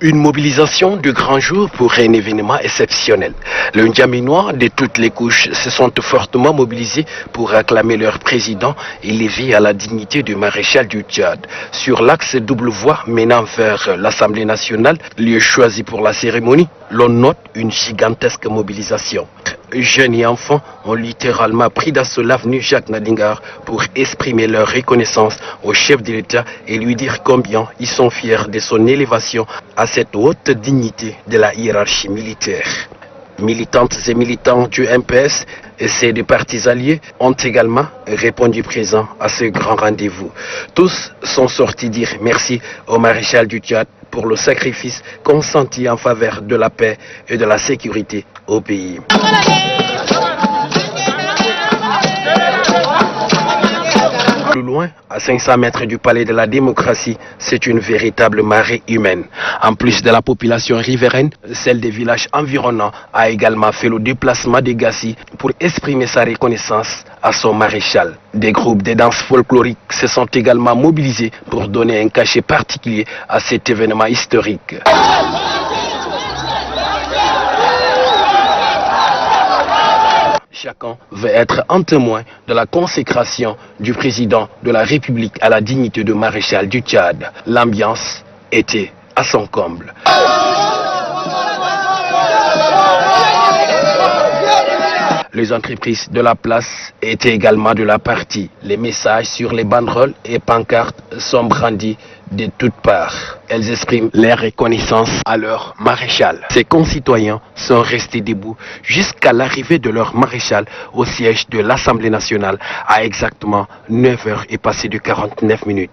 Une mobilisation de grand jour pour un événement exceptionnel. Les N'Djamenois de toutes les couches se sont fortement mobilisés pour acclamer leur président élevé à la dignité de maréchal du Tchad. Sur l'axe double voie menant vers l'Assemblée nationale, lieu choisi pour la cérémonie, l'on note une gigantesque mobilisation. Jeunes et enfants ont littéralement pris d'assaut l'avenue Jacques Nadingar pour exprimer leur reconnaissance au chef de l'État et lui dire combien ils sont fiers de son élévation à cette haute dignité de la hiérarchie militaire. Militantes et militants du MPS et ses deux partis alliés ont également répondu présent à ce grand rendez-vous. Tous sont sortis dire merci au maréchal du Tchad pour le sacrifice consenti en faveur de la paix et de la sécurité au pays. Plus loin, à 500 mètres du palais de la démocratie, c'est une véritable marée humaine. En plus de la population riveraine, celle des villages environnants a également fait le déplacement des Gassi pour exprimer sa reconnaissance à son maréchal. Des groupes de danse folkloriques se sont également mobilisés pour donner un cachet particulier à cet événement historique. Chacun veut être un témoin de la consécration du président de la République à la dignité de maréchal du Tchad. L'ambiance était à son comble. Les entreprises de la place étaient également de la partie. Les messages sur les banderoles et pancartes sont brandis de toutes parts. Elles expriment leur reconnaissance à leur maréchal. Ces concitoyens sont restés debout jusqu'à l'arrivée de leur maréchal au siège de l'Assemblée nationale à exactement 9h et passé de 49 minutes.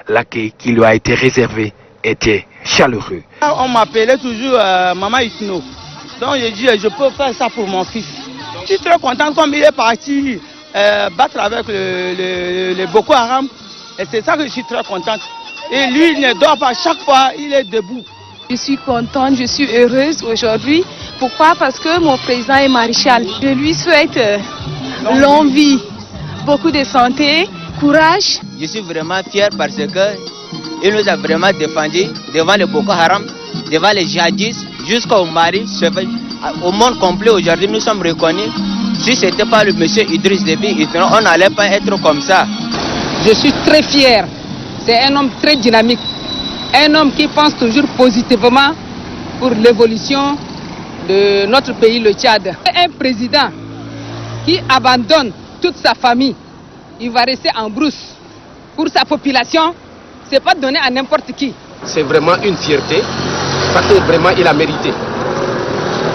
L'accueil qui lui a été réservé était chaleureux. On m'appelait toujours Maman Itno. Donc j'ai dit je peux faire ça pour mon fils. Je suis très content comme il est parti battre avec le Boko Haram. Et c'est ça que je suis très contente. Et lui il ne dort pas, chaque fois il est debout. Je suis contente, je suis heureuse aujourd'hui. Pourquoi? Parce que mon président est maréchal. Je lui souhaite longue vie, beaucoup de santé, courage. Je suis vraiment fier parce qu'il nous a vraiment défendu devant le Boko Haram, devant les djihadistes, jusqu'au Mali, au monde complet. Aujourd'hui, nous sommes reconnus. Si ce n'était pas le monsieur Idriss Déby, on n'allait pas être comme ça. Je suis très fier. C'est un homme très dynamique. Un homme qui pense toujours positivement pour l'évolution de notre pays, le Tchad. Un président qui abandonne toute sa famille. Il va rester en brousse. Pour sa population, ce n'est pas donné à n'importe qui. C'est vraiment une fierté, parce que vraiment il a mérité.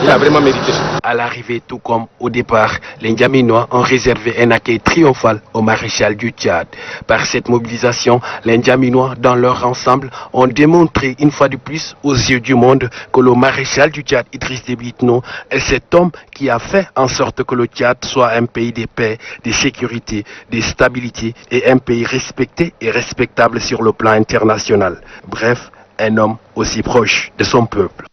Il a vraiment mérité. À l'arrivée, tout comme au départ, les N'Djamenois ont réservé un accueil triomphal au maréchal du Tchad. Par cette mobilisation, les N'Djamenois, dans leur ensemble, ont démontré une fois de plus aux yeux du monde que le maréchal du Tchad, Idriss Déby Itno, est cet homme qui a fait en sorte que le Tchad soit un pays de paix, de sécurité, de stabilité et un pays respecté et respectable sur le plan international. Bref, un homme aussi proche de son peuple.